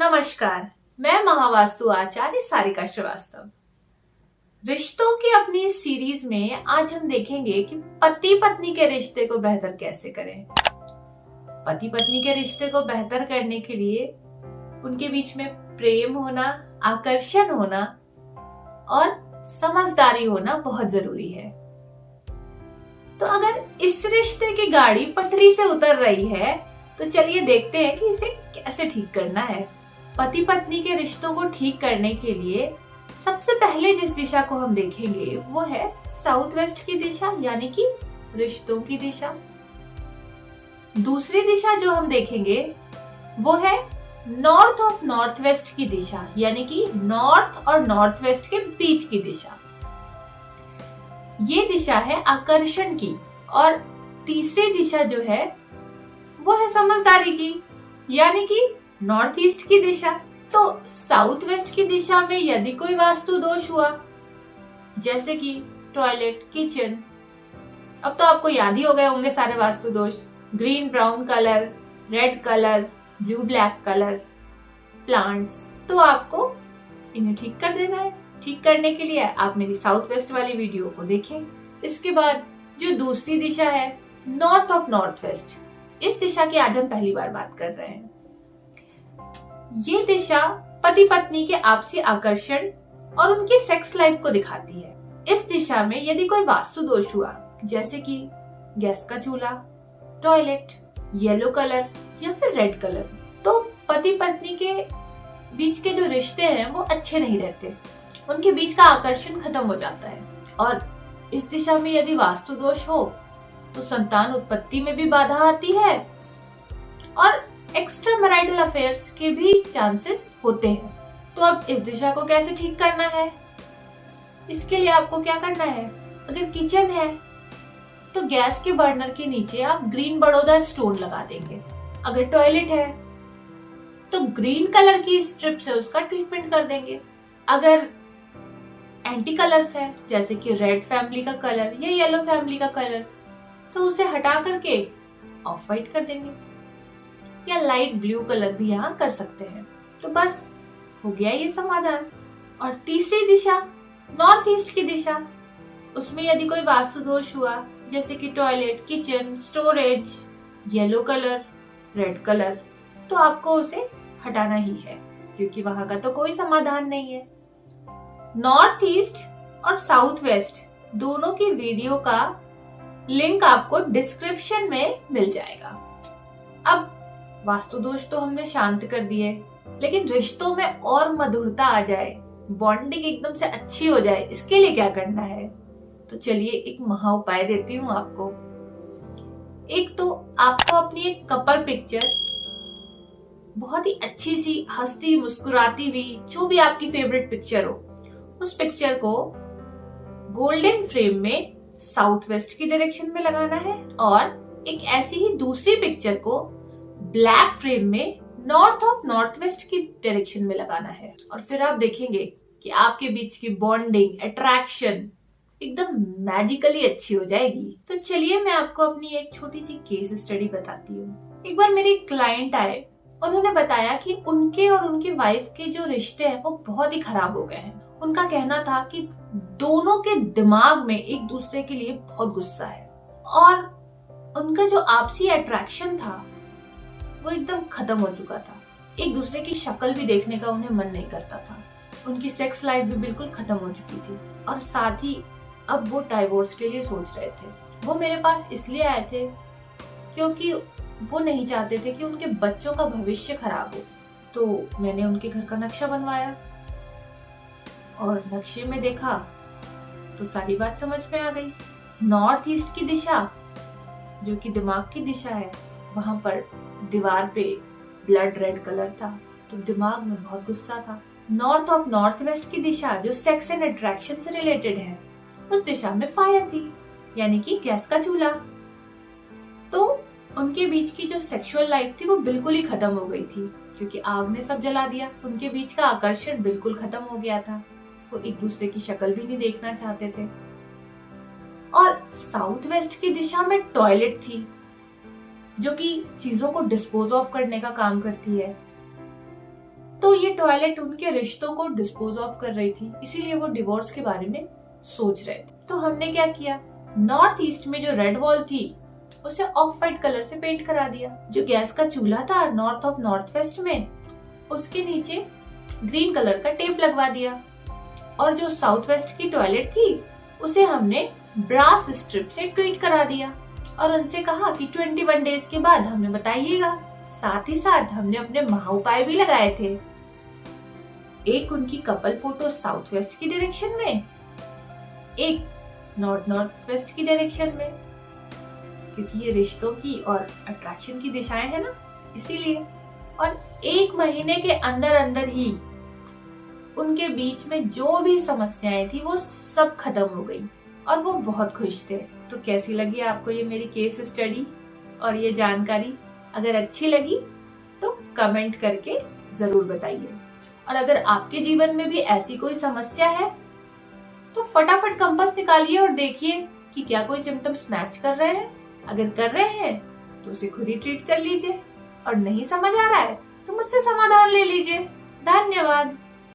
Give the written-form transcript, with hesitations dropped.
नमस्कार, मैं महावास्तु आचार्य सारिका श्रीवास्तव। रिश्तों की अपनी इस सीरीज में आज हम देखेंगे कि पति पत्नी के रिश्ते को बेहतर कैसे करें। पति पत्नी के रिश्ते को बेहतर करने के लिए उनके बीच में प्रेम होना, आकर्षण होना और समझदारी होना बहुत जरूरी है। तो अगर इस रिश्ते की गाड़ी पटरी से उतर रही है तो चलिए देखते हैं कि इसे कैसे ठीक करना है। पति पत्नी के रिश्तों को ठीक करने के लिए सबसे पहले जिस दिशा को हम देखेंगे वो है साउथ वेस्ट की दिशा, यानी कि रिश्तों की दिशा। दूसरी दिशा जो हम देखेंगे वो है नॉर्थ ऑफ नॉर्थ वेस्ट की दिशा, यानी कि नॉर्थ और नॉर्थ वेस्ट के बीच की दिशा। ये दिशा है आकर्षण की। और तीसरी दिशा जो है वो है समझदारी की, यानी कि नॉर्थ ईस्ट की दिशा। तो साउथ वेस्ट की दिशा में यदि कोई वास्तु दोष हुआ, जैसे कि टॉयलेट, किचन, अब तो आपको याद ही हो गए होंगे सारे वास्तु दोष। Green brown colour, red colour, blue black colour, plants, तो आपको इन्हें ठीक कर देना है। ठीक करने के लिए आप मेरी साउथ वेस्ट वाली वीडियो को देखें। इसके बाद जो दूसरी दिशा है नॉर्थ ऑफ नॉर्थ वेस्ट, इस दिशा की आज हम पहली बार बात कर रहे हैं। ये दिशा पति पत्नी के आपसी आकर्षण और उनकी सेक्स लाइफ को दिखाती है। इस दिशा में यदि कोई वास्तु दोष हुआ, जैसे कि गैस का चूल्हा, टॉयलेट, येलो कलर या फिर रेड कलर, तो पति पत्नी के बीच के जो रिश्ते हैं वो अच्छे नहीं रहते, उनके बीच का आकर्षण खत्म हो जाता है। और इस दिशा में यदि वास्तु दोष हो तो संतान उत्पत्ति में भी बाधा आती है और एक्स्ट्रा मैरिटल अफेयर्स के भी चांसेस होते हैं। तो अब इस दिशा को कैसे ठीक करना है? इसके लिए आपको क्या करना है? अगर किचन है तो गैस के बर्नर के नीचे आप ग्रीन बड़ौदा स्टोन लगा देंगे। अगर टॉयलेट है तो ग्रीन कलर की स्ट्रिप से उसका ट्रीटमेंट कर देंगे। अगर एंटी कलर्स है, जैसे कि रेड फैमिली का कलर या येलो फैमिली का कलर, तो उसे हटा करके ऑफ वाइट कर देंगे, या लाइट ब्लू कलर भी यहाँ कर सकते हैं। तो बस हो गया ये समाधान। और तीसरी दिशा नॉर्थ ईस्ट की दिशा, उसमें यदि कोई वास्तु दोष हुआ, जैसे कि toilet, kitchen, storage, yellow colour, red colour, तो आपको उसे हटाना ही है, क्योंकि वहां का तो कोई समाधान नहीं है। नॉर्थ ईस्ट और साउथ वेस्ट दोनों की वीडियो का लिंक आपको डिस्क्रिप्शन में मिल जाएगा। अब वास्तु दोष तो हमने शांत कर दिए, लेकिन रिश्तों में और मधुरता आ जाए, बॉन्डिंग एकदम से अच्छी हो जाए, इसके लिए क्या करना है? तो चलिए एक महा उपाय देती हूँ आपको। एक तो आपको अपनी एक कपल पिक्चर, बहुत ही अच्छी सी हंसती मुस्कुराती हुई, जो भी आपकी फेवरेट पिक्चर हो, उस पिक्चर को गोल्डन फ्रेम में साउथ वेस्ट की डायरेक्शन में लगाना है, और एक ऐसी ही दूसरी पिक्चर को ब्लैक फ्रेम में नॉर्थ ऑफ नॉर्थ वेस्ट की डायरेक्शन में लगाना है। और फिर आप देखेंगे कि आपके बीच की बॉन्डिंग, अट्रैक्शन एकदम मैजिकली अच्छी हो जाएगी। तो चलिए मैं आपको अपनी एक छोटी सी केस स्टडी बताती हूँ। एक बार मेरे क्लाइंट आए, उन्होंने बताया कि उनके और उनके वाइफ के जो रिश्ते हैं वो बहुत ही खराब हो गए हैं। उनका कहना था कि दोनों के दिमाग में एक दूसरे के लिए बहुत गुस्सा है, और उनका जो आपसी अट्रैक्शन था वो एकदम खत्म हो चुका था। एक दूसरे की शक्ल भी देखने का उन्हें मन नहीं करता था। उनकी सेक्स लाइफ भी बिल्कुल खत्म हो चुकी थी, और साथ ही अब वो डाइवोर्स के लिए सोच रहे थे। वो मेरे पास इसलिए आए थे क्योंकि वो नहीं चाहते थे कि उनके बच्चों का भविष्य खराब हो। तो मैंने उनके घर का नक्शा बनवाया, और नक्शे में देखा तो सारी बात समझ में आ गई। नॉर्थ ईस्ट की दिशा, जो कि दिमाग की दिशा है, वहां पर दीवार पे ब्लड रेड कलर था, तो दिमाग में बहुत गुस्सा था। नॉर्थ ऑफ नॉर्थ वेस्ट की दिशा, जो सेक्स एंड अट्रैक्शन से रिलेटेड है, उस दिशा में फायर थी, यानी कि गैस का चूल्हा। तो उनके बीच की जो सेक्सुअल लाइफ थी वो बिल्कुल ही खत्म हो गई थी, क्योंकि आग ने सब जला दिया। उनके बीच का आकर्षण बिल्कुल खत्म हो गया था, वो एक दूसरे की शक्ल भी नहीं देखना चाहते थे। और साउथ वेस्ट की दिशा में टॉयलेट थी, जो कि चीजों को डिस्पोज ऑफ करने का काम करती है। तो ये टॉयलेट उनके रिश्तों को डिस्पोज ऑफ कर रही थी, इसीलिए वो डिवोर्स के बारे में सोच रहे थे। तो हमने क्या किया, नॉर्थ ईस्ट में जो रेड वॉल थी उसे ऑफ वाइट कलर से पेंट करा दिया। जो गैस का चूल्हा था नॉर्थ ऑफ नॉर्थ वेस्ट में, उसके नीचे ग्रीन कलर का टेप लगवा दिया। और जो साउथ वेस्ट की टॉयलेट थी उसे हमने ब्रास स्ट्रिप से ट्रीट करा दिया और उनसे कहा कि 21 डेज के बाद हमें बताइएगा। साथ ही साथ हमने अपने महाउपाय भी लगाए थे। एक उनकी कपल फोटो साउथ वेस्ट की डायरेक्शन में, एक नॉर्थ नॉर्थ वेस्ट की डायरेक्शन में, क्योंकि ये रिश्तों की और अट्रैक्शन की दिशाएं हैं ना, इसीलिए। और 1 महीने के अंदर अंदर ही उनके बीच में जो भी समस्याएं थी वो सब खत्म हो गई और वो बहुत खुश थे। तो कैसी लगी आपको ये मेरी केस स्टडी और ये जानकारी? अगर अच्छी लगी तो कमेंट करके जरूर बताइए। और अगर आपके जीवन में भी ऐसी कोई समस्या है तो फटाफट कंपास निकालिए और देखिए कि क्या कोई सिम्टम्स मैच कर रहे हैं। अगर कर रहे हैं तो उसे खुद ही ट्रीट कर लीजिए और नहीं समझ आ रहा है तो मुझसे समाधान ले लीजिए। धन्यवाद।